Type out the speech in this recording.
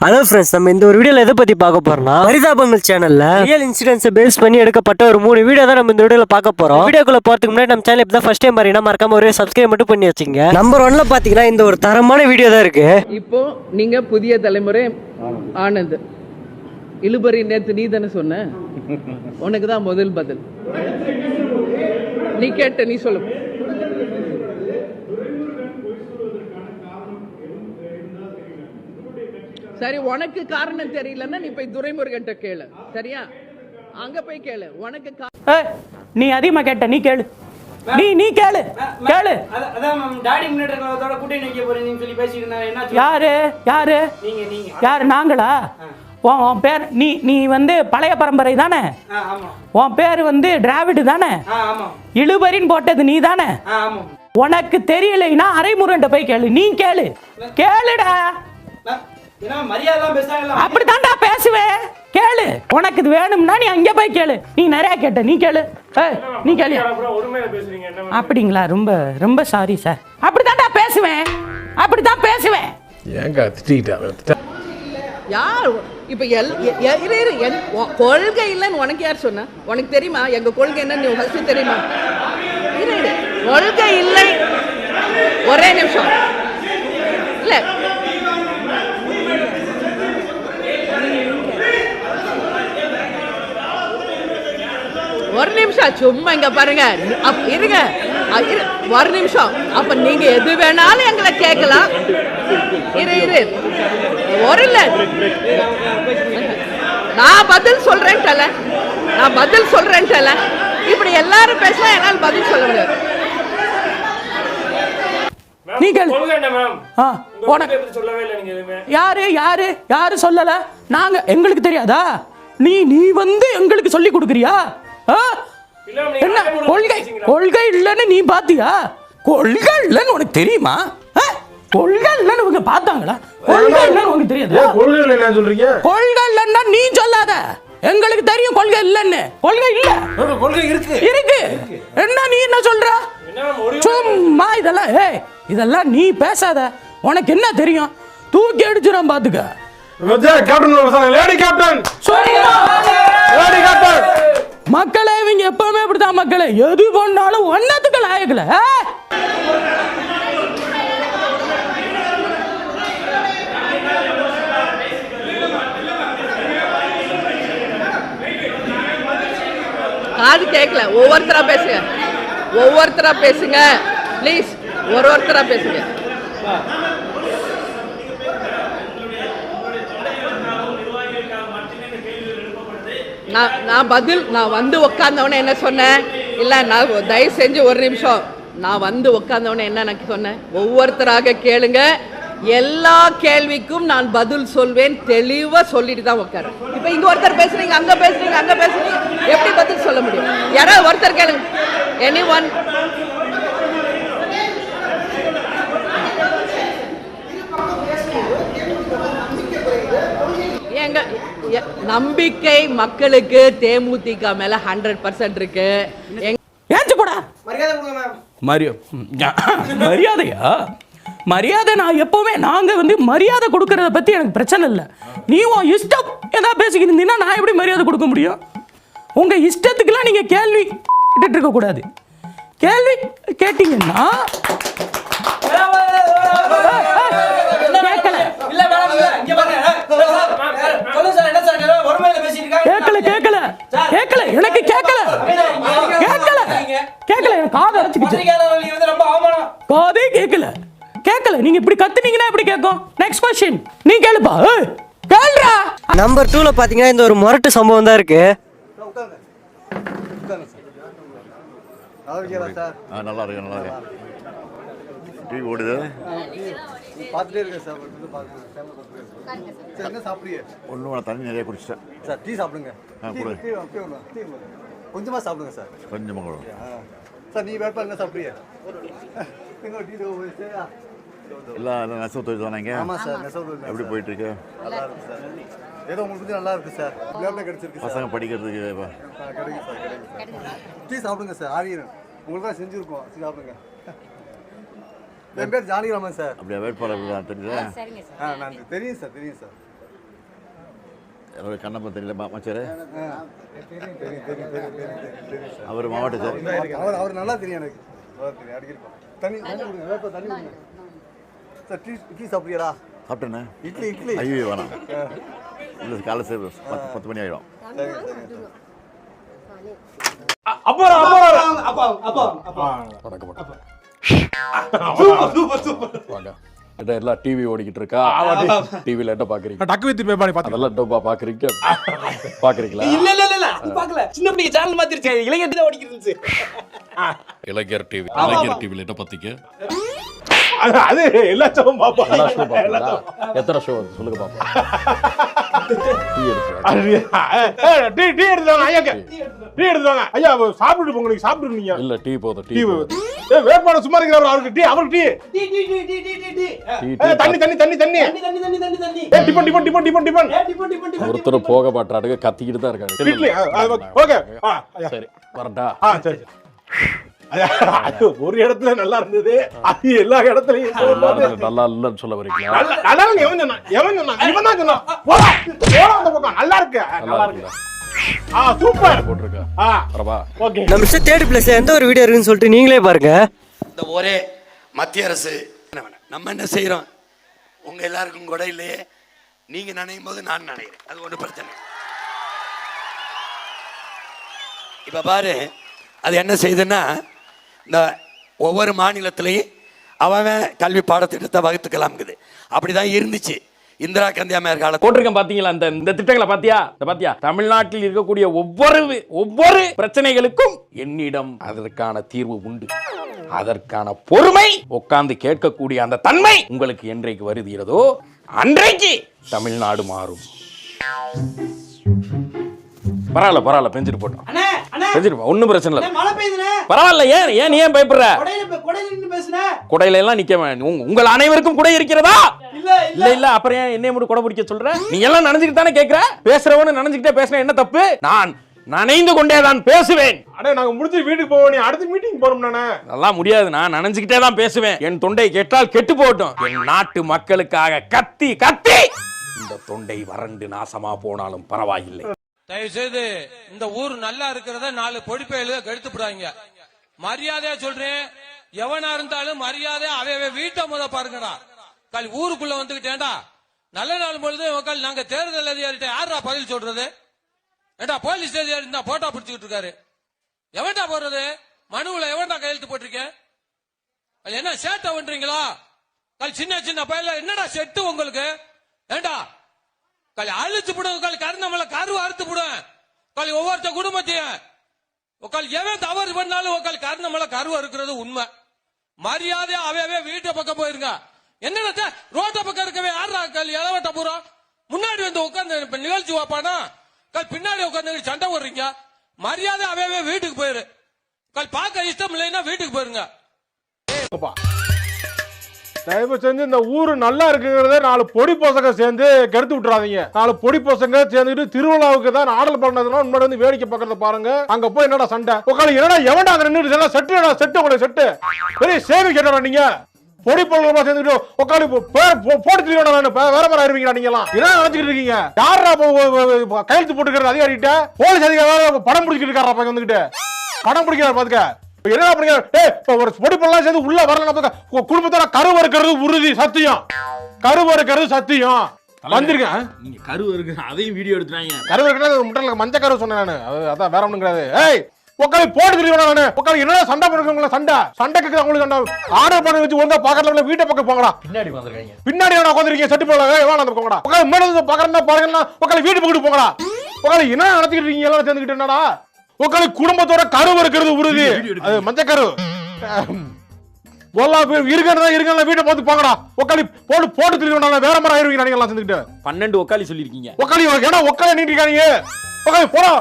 Hello friends, நம்ம இந்த ஒரு வீடியோவில் எதை பற்றி பார்க்க போறோம்னா பரிதாபங்கள் சேனலில் ரியல் இன்சிடென்ட்ஸை பேஸ் பண்ணி எடுக்கப்பட்ட ஒரு 3 வீடியோ தான் நம்ம இந்த வீடியோவில் பார்க்க போகிறோம். வீடியோக்குள்ள போகிறதுக்கு முன்னாடி நம்ம சேனல் இப்போ தான் ஃபர்ஸ்ட் டைம் பாருங்கன்னா மறக்காம ஒரே சப்ஸ்கிரைப் மட்டும் பண்ணி வச்சுங்க. நம்பர் 1ல பார்த்தீங்கன்னா இந்த ஒரு தரமான வீடியோ தான் இருக்கு. இப்போ நீங்க புதிய தலைமுறை ஆனந்த் இழுபறி நேத்து நீ தானே சொன்ன, உனக்கு தான் முதல் பதில். நீ கேட்ட, நீ சொல்லு. சரி, உனக்கு காரணம் தெரியலன்னா நீ போய் துரைமுருகன்ட்ட கேளு. சரியா, அங்க போய் கேளு. உனக்கு நீ அதிகமா கேட்ட, நீ கேளு. நீ கேளு கேளு. அதான் டாடி முன்னேற்றத்தோட கூட்டணி வைக்க போறீங்கன்னு சொல்லி பேசிட்டு இருந்தாங்க. என்ன யாரு யாரு நீங்க யாரு? நாங்களா? உன் பேர் நீ வந்து பழைய பரம்பரை தானே? உன் பேர் வந்து டிராவிடு தானே? இழுபறின்னு போட்டது நீ தானே? உனக்கு தெரியலைன்னா அரைமுருகன்ட்ட போய் கேளு. நீ கேளு, கேளுடா. அப்படித்தான்டா பேசுவேன். கேளு, உனக்கு இது வேணும்னா நீ அங்கே போய் கேளு. நீ நிறைய கேட்ட, நீ கேளு. நீ கேளு. அப்படிங்களா? ரொம்ப ரொம்ப சாரி சார். அப்படித்தான்டா பேசுவேன், அப்படித்தான் பேசுவேன். யார் இப்ப கொள்கை இல்லைன்னு உனக்கு யார் சொன்ன? உனக்கு தெரியுமா எங்க கொள்கை என்ன? ஃபர்ஸ்ட் தெரியுமா? கொள்கை இல்லை. ஒரே நிமிஷம் இல்ல, ஒரு நிமிஷம் சும்மா இங்க பாருங்க. இருங்க, ஒரு நிமிஷம். அப்ப நீங்க எது வேணாலும் எங்களை கேட்கலாம். இரு ஒரு இல்ல, நான் பதில் சொல்றேன்ட்டல. இப்படி எல்லாரும் பேசலாம், என்னால பதில் சொல்ல முடியாது. யாரு சொல்லல? நாங்க எங்களுக்கு தெரியாதா? நீ வந்து எங்களுக்கு சொல்லி கொடுக்குறியா? என்ன கொள்கை இல்லைன்னு நீ பாத்தியா? கொள்கை இல்லைன்னு உனக்கு தெரியுமா? கொள்கை இல்லைன்னு இவங்க பார்த்தாங்களா? கொள்கை இல்லைன்னு உனக்கு தெரியாதா? கொள்கை இல்லைன்னா நீ சொல்லாத. எங்களுக்கு தெரியும் கொள்கை இல்லைன்னு. கொள்கை இல்ல, கொள்கை இருக்கு. என்ன நீ என்ன சொல்ற? சும்மா இதெல்லாம் நீ பேசாத. உனக்கு என்ன தெரியும்? தூக்கி அடிச்சுறான் பாத்துக்க. மக்களே, இவங்க எப்பவுமே இப்படிதான். மக்களே எது பண்ணாலும் ஒன்னத்துக்கு லாயக்கல. காது கேட்கல. ஒவ்வொருத்தரா பேசுங்க ப்ளீஸ். ஒருத்தரா பேசுங்க. நான் வந்து உட்கார்ந்தவனே என்ன சொன்னேன்? இல்லை, நான் தயவு செஞ்சு ஒரு நிமிஷம். நான் வந்து உட்கார்ந்தவனே என்ன நான் சொன்னேன்? ஒவ்வொருத்தராக கேளுங்க. எல்லா கேள்விக்கும் நான் பதில் சொல்வேன். தெளிவா சொல்லிட்டு தான் உட்காரு. இப்ப இங்க ஒருத்தர் பேசுறீங்க, அங்க பேசுறீங்க, எப்படி பதில் சொல்ல முடியும்? யாராவது ஒருத்தர் கேளுங்க. Any one. எங்க நம்பிக்கை மக்களுக்கு தேமுதிக மேல 100% இருக்கு. மரியாதையா? மரியாதை நான் எப்பவுமே, நாங்க வந்து மரியாதை கொடுக்கறத பத்தி எனக்கு பிரச்சனை இல்லை. நீ உன் இஷ்டம் ஏதாவது பேசிக்கிட்டு இருந்தீங்கன்னா நான் எப்படி மரியாதை கொடுக்க முடியும்? உங்க இஷ்டத்துக்குலாம் நீங்க கேள்வி கேட்டுட்டு இருக்க கூடாது. கேள்வி கேட்டீங்கன்னா கேட்கல எனக்கு கேட்கல. எனக்கு காது அடைச்சுக்கிச்சு. காதே கேட்கல. நீங்க இப்படி கத்துனீங்கன்னா எப்படி கேட்கும்? நெக்ஸ்ட் क्वेश्चन நீ கேளுப்பா. கேளுடா. நம்பர் 2ல பாத்தீங்கன்னா இந்த ஒரு முரட்டு சம்பவம் தான் இருக்கு. நல்லா இருக்கு. டீ ஓடுது. பார்த்துட்டே இருக்கேன் சார். என்ன சாப்பிடுங்க? ஒன்றும் தண்ணி நிறைய குடிச்சிட்டேன் சார். டீ சாப்பிடுங்க. கொஞ்சமாக சாப்பிடுங்க சார். கொஞ்சமாக கூட சார். நீ வேட்பா என்ன சாப்பிடுங்க? இல்லை, நெசவு தொழில் தானேங்க? ஆமாம் சார், நெசவு தொழில். எப்படி போயிட்டு இருக்கு? நல்லா இருக்கு சார். ஏதோ உங்களுக்கு நல்லா இருக்கு சார். கிடைச்சிருக்கு. பசங்க படிக்கிறதுக்கு கிடைக்கும் சார். டீ சாப்பிடுங்க சார். ஆரியன் உங்களுக்கு தான் செஞ்சுருக்கோம். சாப்பிடுங்க. என் பேர் ஜானகிராமன் சார். அப்படியே வேட்பாளர் தெரியுதா? நான் தெரியும் சார். அவர் கண்ணப்பன் தெரியல அமைச்சர் அவர் மாவட்ட சார் அவர் நல்லா தெரியும் எனக்கு அடிக்கிறோம் தண்ணி கொடுங்க வேப்ப தண்ணி கொடுங்க சார் இட்லி சாப்பிடுறீங்களா சாப்பிட்டேண்ணே இட்லி ஐயோ வேணாம் இல்லை காலை சார் 10 மணி ஆகிடும் எல்லாம் டிவி ஓடிக்கிட்டு இருக்கா டிவில என்ன பாக்குறீங்க டக்கு வித்து பேபானி பாத்து அதெல்லாம் டப்பா பாக்குறீங்க பாக்குறீங்களா இல்ல பார்க்கல சின்ன பிள்ளைங்க சேனல் மாத்திருச்சு இளைஞர் தான் ஓடிக்கிட்டு இளைஞர் டிவில என்ன பாத்தீங்க அது எல்லா ஷோவும் பாப்பா எல்லா ஷோ பாப்பீங்களா எத்தனை ஷோ வருது சொல்லுங்க பாப்போம் டீ எடுத்துவாங்க ஐயா டீ எடுத்துவாங்க ஐயா சாப்பிட்டு போங்க நீங்க சாப்பிட்டு நீங்க இல்ல டீ போதும் டீ வேட்பாளர் சும்மா இருக்கிறவர் அவருக்கு டீ அவருக்கு டீ தண்ணி தண்ணி தண்ணி தண்ணி tiffin tiffin tiffin tiffin tiffin ஒருத்தர் போக மாட்டாடுங்க கத்திக்கிட்டு தான் இருக்காரு இட்லி ஓகே சரி வரட்டா சரி ஒரு இடத்துல நல்லா இருந்தது அது எல்லா இடத்துலயும் நல்லா இல்லன்னு சொல்ல வரீங்களா நல்லா எவன் சொன்னா இவன் தான் சொன்னான் போடா அந்த பக்கம் நல்லா இருக்கு நல்லா இருக்குல்ல சூப்பர் போட்டிருக்கா வரவா ஓகே நம்ம மிஸ்டர் தேர்ட் பிளேஸ்ல எந்த ஒரு வீடியோ இருக்குன்னு சொல்லிட்டு நீங்களே பாருங்க. இந்த ஒரே மத்திய அரசு நம்ம என்ன செய்யறோம் உங்க எல்லாருக்கும் கூட இல்லையே நீங்க நினைக்கும் போது நான் நினைக்கிறேன் அது ஒன்றும் பிரச்சனை. இப்ப பாரு அது என்ன செய்யுதுன்னா இந்த ஒவ்வொரு மாநிலத்திலையும் அவன் கல்வி பாடத்திட்டத்தை வகுத்துக்கலாம்ங்குது. அப்படிதான் இருந்துச்சு இந்திரா காந்தி அம்மையார் காலத்துல. போட்டிருக்கேன் பாத்தீங்களா இந்த திட்டங்களை பாத்தியா தமிழ்நாட்டில் இருக்கக்கூடிய ஒவ்வொரு பிரச்சனைகளுக்கும் என்னிடம் அதற்கான தீர்வு உண்டு. அதற்கான பொறுமை உட்கார்ந்து கேட்கக்கூடிய அந்த தன்மை உங்களுக்கு என்றைக்கு வருகிறதோ அன்றைக்கு தமிழ்நாடு மாறும். பரவாயில்ல பெஞ்சிட்டு போட்டோம் பெஞ்சிட்டு ஒன்னும் பிரச்சனை இல்லை மழை பெய்யுதுனே பரவாயில்ல ஏன் பயப்படுற கொடையில நின்னு பேசுன குடையில எல்லாம் நிக்க உங்கள் அனைவருக்கும் குடை இருக்கிறதா இல்ல அப்புறம் ஏன் என்னைய மட்டும் குடை பிடிக்க சொல்ற நீ எல்லாம் நினைச்சுக்கிட்டு தானே கேக்குற பேசுறவனு நினைச்சுக்கிட்டே பேசுன என்ன தப்பு நான் நனைந்து கொண்டே தான் பேசுவேன் அடே நாங்க முடிச்சு வீட்டுக்கு போவோம் நீ அடுத்த மீட்டிங் போறோம் நானே அதெல்லாம் முடியாது நான் நனைஞ்சுக்கிட்டே தான் பேசுவேன் என் தொண்டை கெட்டால் கெட்டு போகட்டும் என் நாட்டு மக்களுக்காக கத்தி இந்த தொண்டை வறண்டு நாசமா போனாலும் பரவாயில்லை. தயவு செய்து இந்த ஊர் நல்லா இருக்கிறத 4 பொடிப்பையில கெடுத்து விடாங்க. மரியாதையா சொல்றேன் எவனா இருந்தாலும் மரியாதை அவைய வீட்டை முத பாருங்கடா. கால் ஊருக்குள்ள வந்துகிட்டேன்டா நல்ல நாள் பொழுது உக்கால் நாங்க தேர்தல் அதிகாரிட்ட யாரா பதில் சொல்றது? ஏண்டா போலீஸ் அதிகாரி இருந்தா போட்டோ பிடிச்சிட்டு இருக்காரு. எவன்டா போடுறது? மனுவுல எவன்டா கையெழுத்து போட்டிருக்கேன்? என்ன சேட்டை பண்றீங்களா? கால் சின்ன பையல என்னடா செட்டு உங்களுக்கு? ஏண்டா கால் அழிச்சு போடுங்க. கால் கருந்தமல கருவை அறுத்து போடுவேன். கால் ஒவ்வொருத்த குடும்பத்தையும் உக்கால் எவன் தவறு பண்ணாலும் உக்கால் கருந்தமல கருவை இருக்கிறது உண்மை. மரியாதையா அவையவே வீட்டை பக்கம் போயிருங்க. என்னடா ரோட்ட பக்கம் இருக்கவே யாரா கால் இளவட்ட போறோம் முன்னாடி வந்து உட்காந்து நிகழ்ச்சி வைப்பானா? கால் பின்னாடி உட்காந்து சண்டை போடுறீங்க. மரியாதை அவையவே வீட்டுக்கு போயிரு. கால் பார்க்க இஷ்டம் இல்லைன்னா வீட்டுக்கு போயிருங்க. தயவு செஞ்சு இந்த ஊரு நல்லா இருக்குங்கிறத 4 பொடி பசங்க சேர்ந்து கெடுத்து விட்டுறாதீங்க. 4 பொடி பசங்க சேர்ந்துட்டு திருவிழாவுக்கு தான் ஆடல் பண்ணதுன்னா முன்னாடி வந்து வேடிக்கை பார்க்கறத பாருங்க. அங்க போய் என்னடா சண்டை உட்காந்து என்னடா எவன்டா அங்க நின்று செட்டு உங்களுக்கு செட்டு பெரிய சேவை கேட்டா நீங்க பொடி பொருளமா சேர்ந்துட்டு உட்காந்து போட்டு வேற ஆயிருவீங்களா நீங்க எல்லாம் என்ன நினைச்சுக்கிட்டு இருக்கீங்க? யாரா கையெழுத்து போட்டுக்கிறது அதிகாரிகிட்ட போலீஸ் அதிகாரி படம் பிடிச்சிட்டு இருக்காரா வந்துகிட்டு படம் பிடிக்கிறார் பாத்துக்க என்ன பண்ணுங்க ஒரு பொடிப்பெல்லாம் சேர்ந்து உள்ள வரல குடும்பத்தோட கருவு இருக்கிறது உறுதி சத்தியம் கருவு இருக்கிறது சத்தியம் வந்திருக்கேன் நீங்க கருவு இருக்கு அதையும் வீடியோ எடுத்துறாங்க கருவு இருக்கிறது முட்டல மஞ்சள் கருவு சொன்னேன் நானு அதான் வேற ஒண்ணும் கிடையாது. ஏய் உட்காந்து போட்டு தெரியும் நானு உட்காந்து என்ன சண்டை பண்ணுறவங்கள சண்டைக்கு அவங்களுக்கு சண்டை ஆர்டர் பண்ணி வச்சு ஒழுங்கா பாக்கறதுல வீட்டை பக்கம் போங்கடா. பின்னாடி நான் உட்காந்துருக்கீங்க செட்டு போல வேணாம் போங்கடா. உட்காந்து மேடம் பாக்குறா பாருங்கன்னா உட்காந்து வீட்டு பக்கத்து போங்கடா. உட்காந்து என்ன நடத்திக்கிட்டு இருக்கீங்க எல்லாம் சேர்ந்துக்கிட்டு என்னடா உட்காந்து குடும்பத்தோட கருவு இருக்கிறது உறுதி அது மஞ்சள் கரு இருக்க வீட்டை பார்த்து போங்கடா. உட்காந்து போட்டு தெரியும் வேற மாதிரி ஆயிருவீங்க நீங்க எல்லாம் சேர்ந்துக்கிட்டு 12 உக்காலி சொல்லிருக்கீங்க உட்காந்து ஏன்னா உட்காந்து நீட்டிருக்காங்க உட்காந்து போறோம்